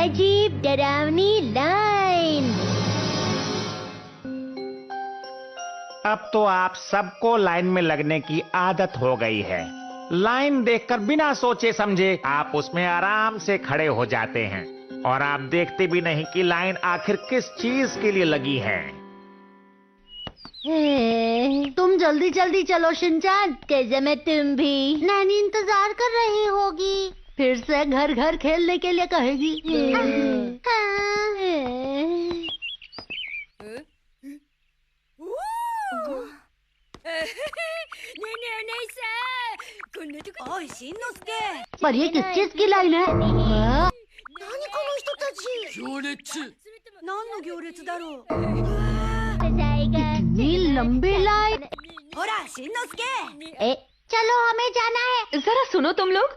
अजीब डरावनी लाइन। अब तो आप सबको लाइन में लगने की आदत हो गई है। लाइन देखकर बिना सोचे समझे आप उसमें आराम से खड़े हो जाते हैं और आप देखते भी नहीं कि लाइन आखिर किस चीज के लिए लगी है। तुम जल्दी जल्दी चलो शिनचैन। कैसे में तुम भी। नैनी इंतजार कर रही होगी, फिर से घर घर खेलने के लिए कहेगी। पर ये किस चीज की लाइन है? इतनी लंबी लाइन। चलो हमें जाना है। जरा सुनो तुम लोग।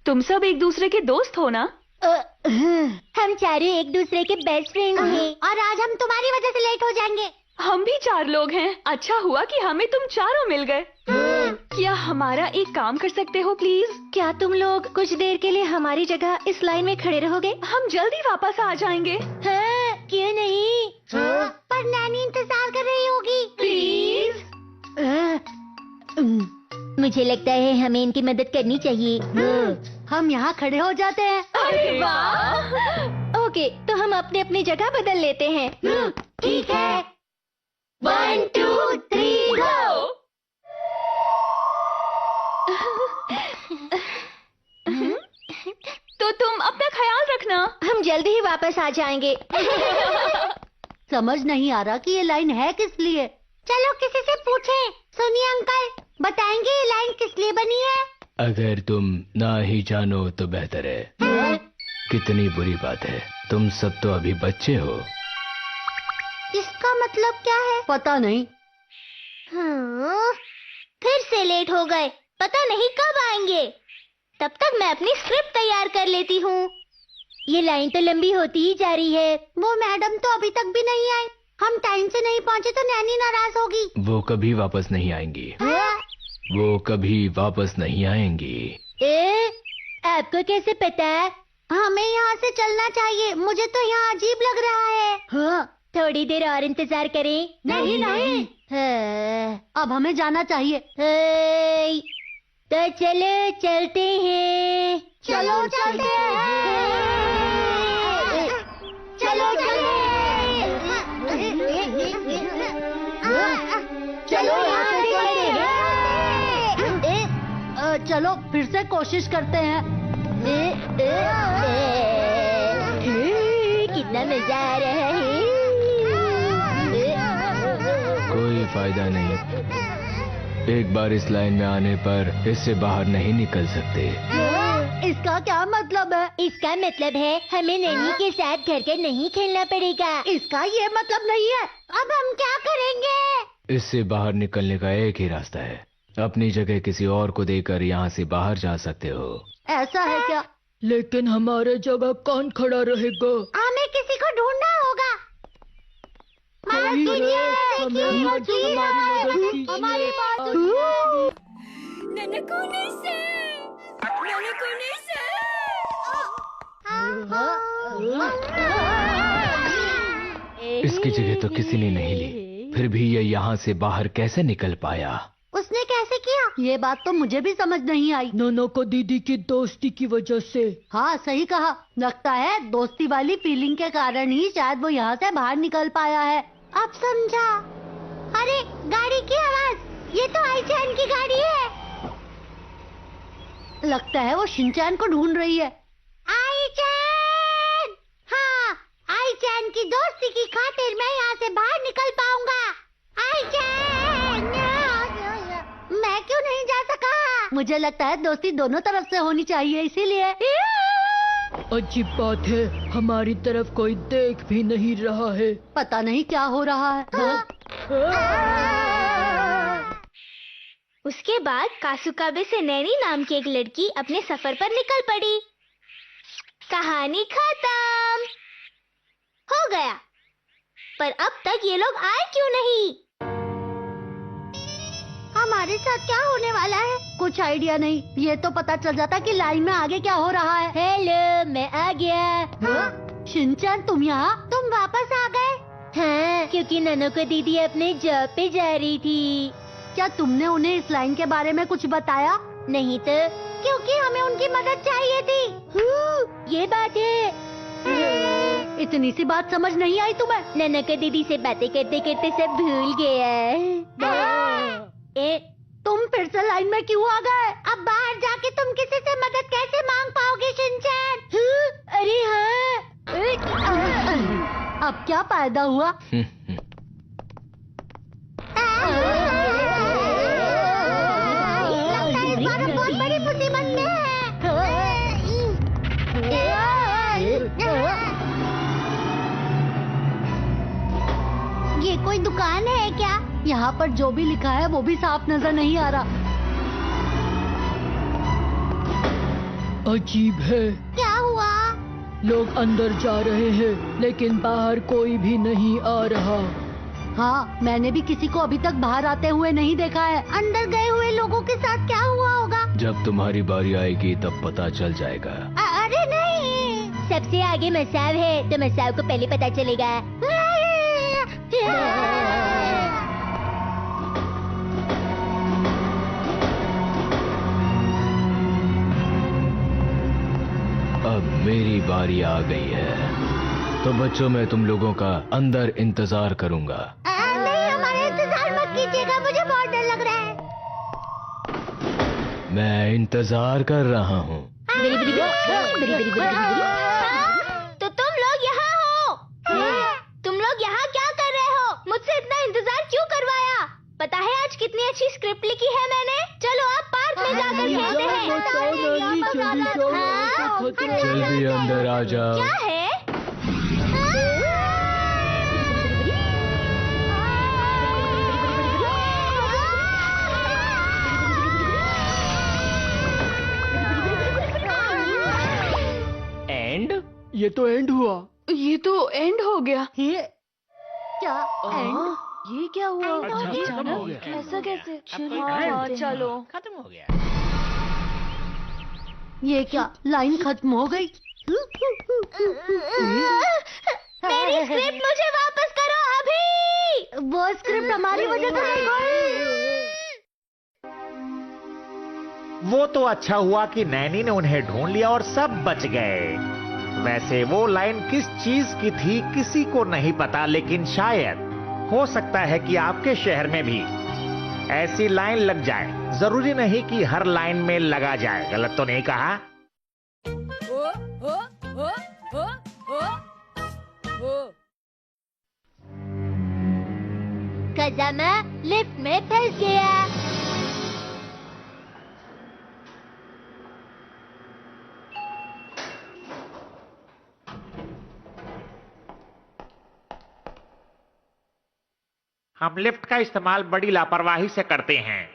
तुम सब एक दूसरे के दोस्त हो ना? हम चारों एक दूसरे के बेस्ट फ्रेंड हैं और आज हम तुम्हारी वजह से लेट हो जाएंगे। हम भी 4 लोग हैं। अच्छा हुआ कि हमें तुम चारों मिल गए। क्या हमारा एक काम कर सकते हो प्लीज? क्या तुम लोग कुछ देर के लिए हमारी जगह इस लाइन में खड़े रहोगे? हम जल्दी वापस आ जाएंगे। हाँ, क्यों नहीं? पर नैनी इंतजार कर रही होगी। प्लीज। मुझे लगता है हमें इनकी मदद करनी चाहिए। हम यहाँ खड़े हो जाते हैं। अरे वाह। ओके, तो हम अपने अपनी जगह बदल लेते हैं। ठीक है। 1 2 3 गो। तो तुम अपना ख्याल रखना। हम जल्दी ही वापस आ जाएंगे। समझ नहीं आ रहा कि ये लाइन है किस लिए। चलो किसी से पूछें। सुनिए अंकल, बताएंगे ये लाइन किस लिए बनी है? अगर तुम ना ही जानो तो बेहतर है। कितनी बुरी बात है, तुम सब तो अभी बच्चे हो। इसका मतलब क्या है? पता नहीं। फिर से लेट हो गए, पता नहीं कब आएंगे। तब तक मैं अपनी स्क्रिप्ट तैयार कर लेती हूँ। ये लाइन तो लंबी होती ही जा रही है। वो मैडम तो अभी तक भी नहीं आई। हम टाइम से नहीं पहुँचे तो नैनी नाराज होगी। वो कभी वापस नहीं आएंगी। वो कभी वापस नहीं आएंगी। आपको कैसे पता है? हमें यहाँ से चलना चाहिए। मुझे तो यहाँ अजीब लग रहा है। थोड़ी देर और इंतजार करें। नहीं नहीं। अब हमें जाना चाहिए। तो चलो चलते हैं। चलो चलते हैं। चलो चलो चलो फिर से कोशिश करते हैं। कितना मजा आ रहा है। कोई फायदा नहीं, एक बार इस लाइन में आने पर इससे बाहर नहीं निकल सकते। इसका क्या मतलब है? इसका मतलब है हमें नैनी के साथ घर घर नहीं खेलना पड़ेगा। इसका ये मतलब नहीं है। अब हम क्या करेंगे? इससे बाहर निकलने का एक ही रास्ता है। अपनी जगह किसी और को देकर यहाँ से बाहर जा सकते हो। ऐसा है क्या? लेकिन हमारे जगह कौन खड़ा रहेगा? हमें किसी को ढूंढना होगा। हमारे पास इसकी जगह तो किसी ने नहीं ली, फिर भी ये यहाँ से बाहर कैसे निकल पाया? उसने कैसे किया? ये बात तो मुझे भी समझ नहीं आई। नोनो को दीदी की दोस्ती की वजह से। हाँ सही कहा। लगता है दोस्ती वाली फीलिंग के कारण ही शायद वो यहाँ से बाहर निकल पाया है। अब समझा। अरे गाड़ी की आवाज, ये तो आईचैन की गाड़ी है। लगता है वो शिनचैन को ढूंढ रही है। आईचैन! हाँ, आईचैन की दोस्ती की खातिर मैं यहाँ से बाहर निकल पाऊंगा। आईचैन! मैं क्यों नहीं जा सका? मुझे लगता है दोस्ती दोनों तरफ से होनी चाहिए, इसीलिए। अजीब बात है, हमारी तरफ कोई देख भी नहीं रहा है। पता नहीं क्या हो रहा है। उसके बाद कासुकाबे से नैनी नाम की एक लड़की अपने सफर पर निकल पड़ी। कहानी खत्म हो गया। पर अब तक ये लोग आए क्यों नहीं? हमारे साथ क्या होने वाला है? कुछ आइडिया नहीं। ये तो पता चल जाता कि लाइन में आगे क्या हो रहा है। हेलो, मैं आ गया। शिनचैन, तुम यहाँ? तुम वापस आ गए? हाँ, क्योंकि ननोको दीदी अपने जॉब पे जा रही थी। क्या तुमने उन्हें इस लाइन के बारे में कुछ बताया? नहीं तो, क्योंकि हमें उनकी मदद चाहिए थी। ये बात है। इतनी सी बात समझ नहीं आई तुम्हें? ननोको दीदी से बातें करते करते सब भूल गया। तुम फिर से लाइन में क्यों आ गए? अब बाहर जाके तुम किसी से मदद कैसे मांग पाओगे शिनचैन? अरे हाँ। अब क्या फायदा हुआ? लगता है इस बार हम बहुत बड़ी मुसीबत में हैं। ये कोई दुकान है क्या? यहाँ पर जो भी लिखा है वो भी साफ नजर नहीं आ रहा। अजीब है, क्या हुआ? लोग अंदर जा रहे हैं लेकिन बाहर कोई भी नहीं आ रहा। हाँ, मैंने भी किसी को अभी तक बाहर आते हुए नहीं देखा है। अंदर गए हुए लोगों के साथ क्या हुआ होगा? जब तुम्हारी बारी आएगी तब पता चल जाएगा। अरे नहीं, सबसे आगे मसाव है तो मसाव को पहले पता चलेगा। अब मेरी बारी आ गई है, तो बच्चों मैं तुम लोगों का अंदर इंतजार करूंगा। नहीं, हमारा इंतजार मत कीजिएगा, मुझे बहुत डर लग रहा है। मैं इंतजार कर रहा हूँ। तो तुम लोग यहाँ हो? तुम लोग यहाँ क्या कर रहे हो? मुझसे इतना इंतजार क्यों करवाया? पता है आज कितनी अच्छी स्क्रिप्ट लिखी है मैंने। चलो आप पार्क में जाकर खेलते हैं। जल्दी अंदर आ जाओ। क्या है? एंड? ये तो एंड हुआ। ये तो एंड हो गया। ये क्या एंड? ये क्या हुआ? अच्छा, खत्म हो गया। ऐसा कैसे? हाँ, चलो। खत्म हो गया। ये क्या लाइन खत्म हो गई? मेरी स्क्रिप्ट मुझे वापस करो अभी। वो स्क्रिप्ट हमारी वजह से नहीं गई। वो तो अच्छा हुआ कि नैनी ने उन्हें ढूंढ लिया और सब बच गए। वैसे वो लाइन किस चीज की थी किसी को नहीं पता, लेकिन शायद हो सकता है कि आपके शहर में भी ऐसी लाइन लग जाए। जरूरी नहीं कि हर लाइन में लगा जाए। गलत तो नहीं कहा? कज़ामा लिफ्ट में फंस गया। हम लिफ्ट का इस्तेमाल बड़ी लापरवाही से करते हैं।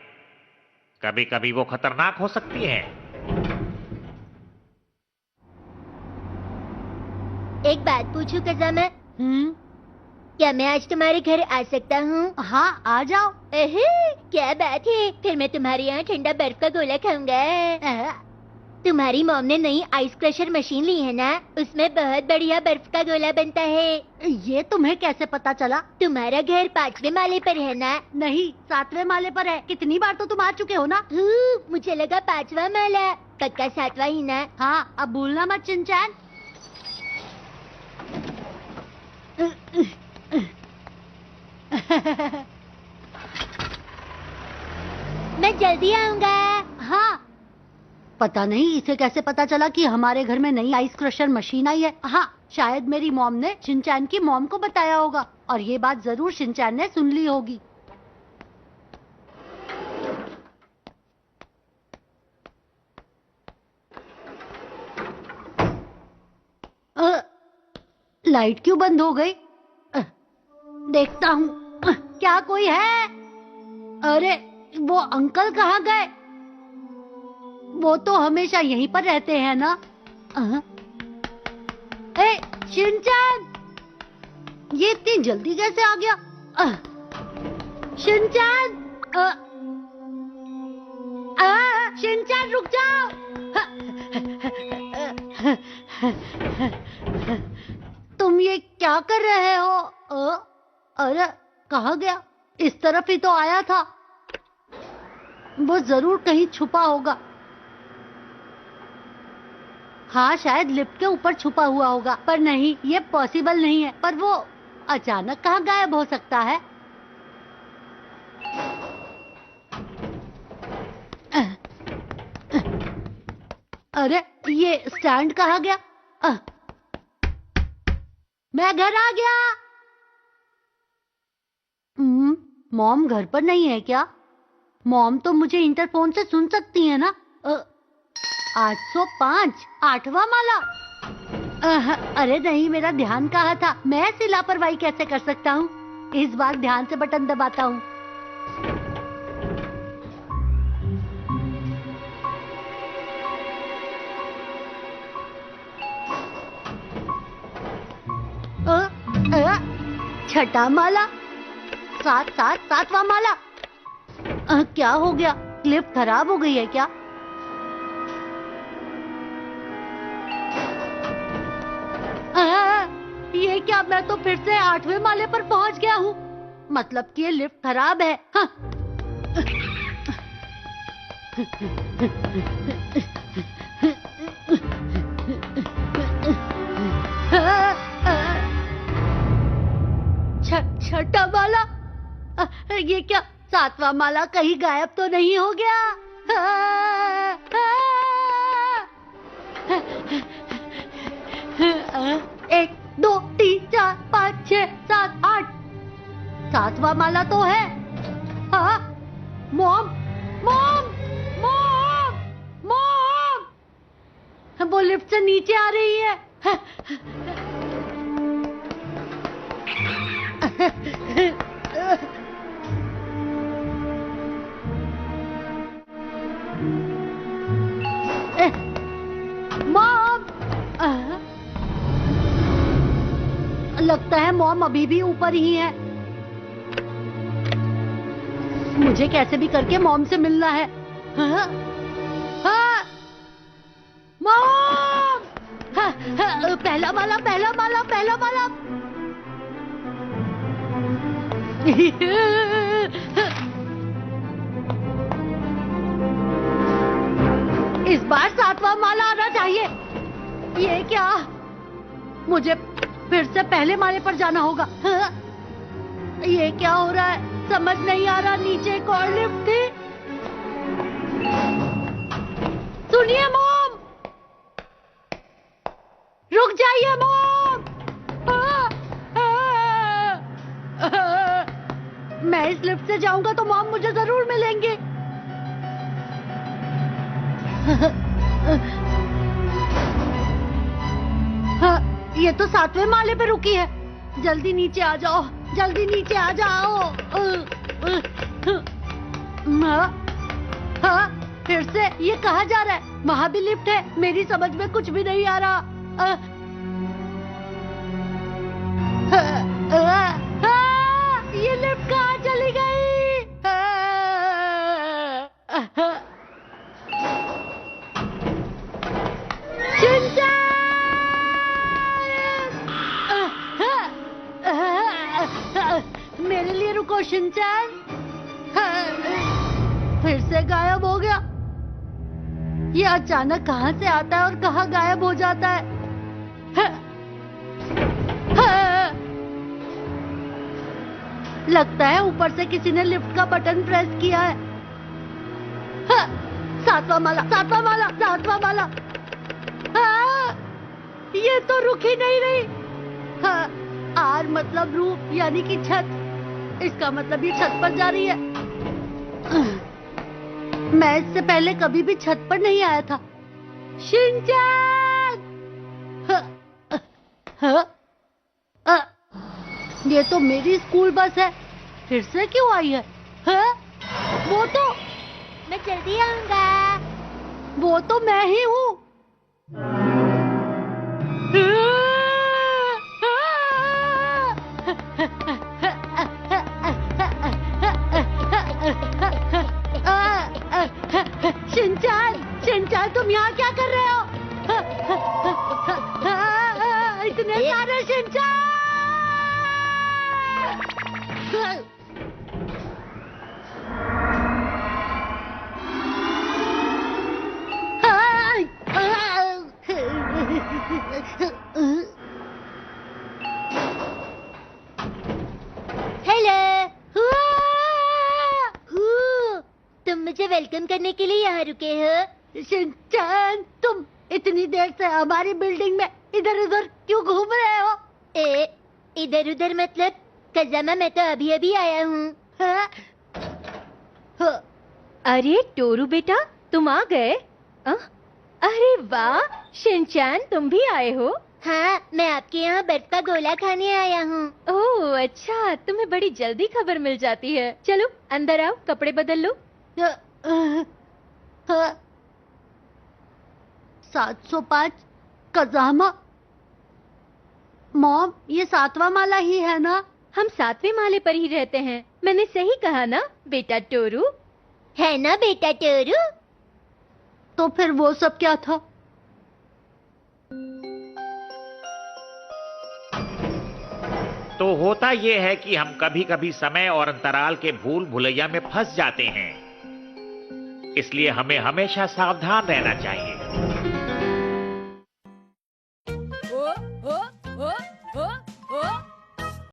कभी कभी वो खतरनाक हो सकती हैं। एक बात पूछूं कज़ामा? क्या मैं आज तुम्हारे घर आ सकता हूँ? हाँ, आ जाओ। क्या बात है, फिर मैं तुम्हारे यहाँ ठंडा बर्फ का गोला खाऊंगा। तुम्हारी मॉम ने नई आइस क्रशर मशीन ली है ना, उसमें बहुत बढ़िया बर्फ का गोला बनता है। ये तुम्हें कैसे पता चला? तुम्हारा घर 5वें माले पर है ना? नहीं, 7वें माले पर है। कितनी बार तो तुम आ चुके हो ना। मुझे लगा 5वां माला। पक्का 7वां ही ना? हाँ, अब भूलना मत शिनचैन। मैं जल्दी आऊंगा। हाँ, पता नहीं इसे कैसे पता चला कि हमारे घर में नई आइस क्रशर मशीन आई है। हाँ, शायद मेरी मॉम ने शिनचैन की मॉम को बताया होगा और ये बात जरूर शिनचैन ने सुन ली होगी। लाइट क्यों बंद हो गई? देखता हूँ क्या कोई है। अरे वो अंकल कहाँ गए? वो तो हमेशा यहीं पर रहते हैं ना। ए, शिनचैन, ये इतनी जल्दी कैसे आ गया? शिनचैन, शिनचैन रुक जाओ। तुम ये क्या कर रहे हो? अरे कहाँ गया? इस तरफ ही तो आया था। वो जरूर कहीं छुपा होगा। हाँ शायद लिफ्ट के ऊपर छुपा हुआ होगा, पर नहीं, ये पॉसिबल नहीं है। पर वो अचानक कहाँ गायब हो सकता है? अरे ये स्टैंड कहाँ गया? मैं घर आ गया। मॉम घर पर नहीं है क्या? मॉम तो मुझे इंटरफोन से सुन सकती है ना? 805 8वां माला। अरे नहीं, मेरा ध्यान कहाँ था? मैं ऐसी लापरवाही कैसे कर सकता हूँ? इस बार ध्यान से बटन दबाता हूँ। छठा माला, 7वां माला। क्या हो गया? लिफ्ट खराब हो गई है क्या? ये क्या? मैं तो फिर से 8वें माले पर पहुंच गया हूँ। मतलब कि ये लिफ्ट खराब है। हाँ। छठा माला? ये क्या? 7वां माला कहीं गायब तो नहीं हो गया? 1 2 3 4 5 6 7 8। 7वां माला तो है। हाँ? मॉम मॉम मॉम मॉम, वो लिफ्ट से नीचे आ रही है। मॉम, लगता है मॉम अभी भी ऊपर ही है। मुझे कैसे भी करके मॉम से मिलना है। हाँ? हाँ? मॉम! हाँ, हाँ, पहला माला, पहला माला, पहला माला। इस बार 7वां माला आना चाहिए। ये क्या? मुझे फिर से पहले माले पर जाना होगा। हाँ? ये क्या हो रहा है? समझ नहीं आ रहा। नीचे एक और लिफ्ट थी। सुनिए मॉम, रुक जाइए मॉम। मैं इस लिफ्ट से जाऊंगा तो मॉम मुझे जरूर मिलेंगे। हाँ, ये तो 7वें माले पे रुकी है। जल्दी नीचे आ जाओ, जल्दी नीचे आ जाओ। हाँ, फिर से ये कहाँ जा रहा है? वहाँ भी लिफ्ट है। मेरी समझ में कुछ भी नहीं आ रहा। ये लिफ्ट कहाँ चली गई? मेरे लिए रुको शिनचैन। फिर से गायब हो गया। ये अचानक कहाँ से आता है और कहाँ गायब हो जाता है? लगता है ऊपर से किसी ने लिफ्ट का बटन प्रेस किया है। 7वां माला, 7वां माला, 7वां माला। ये तो रुक ही नहीं रही। आर मतलब रूफ, यानी कि छत। इसका मतलब ये छत पर जा रही है। मैं इससे पहले कभी भी छत पर नहीं आया था। शिनचैन! ये तो मेरी स्कूल बस है। फिर से क्यों आई है? वो तो मैं जल्दी आऊंगा। वो तो मैं ही हूँ। शिनचान, शिनचान तुम यहाँ क्या कर रहे हो? इतने सारे शिनचान! हेलो, तुम मुझे वेलकम करने के लिए यहाँ रुके हो? शिनचान, तुम इतनी देर से हमारी बिल्डिंग में इधर उधर क्यों घूम रहे हो? इधर उधर मतलब? कज़ामा, मैं तो अभी अभी आया हूँ। अरे टोरू बेटा, तुम आ गए? अरे वाह, शिनचैन तुम भी आए हो? हाँ, मैं आपके यहाँ बर्फ का गोला खाने आया हूँ। ओह अच्छा, तुम्हें बड़ी जल्दी खबर मिल जाती है। चलो अंदर आओ, कपड़े बदल लो। 705 कज़ामा। मॉम, ये 7वां माला ही है ना? हम 7वें माले पर ही रहते हैं। मैंने सही कहा ना बेटा टोरू? है ना बेटा टोरू? तो फिर वो सब क्या था? तो होता ये है कि हम कभी कभी समय और अंतराल के भूल भुलैया में फंस जाते हैं, इसलिए हमें हमेशा सावधान रहना चाहिए।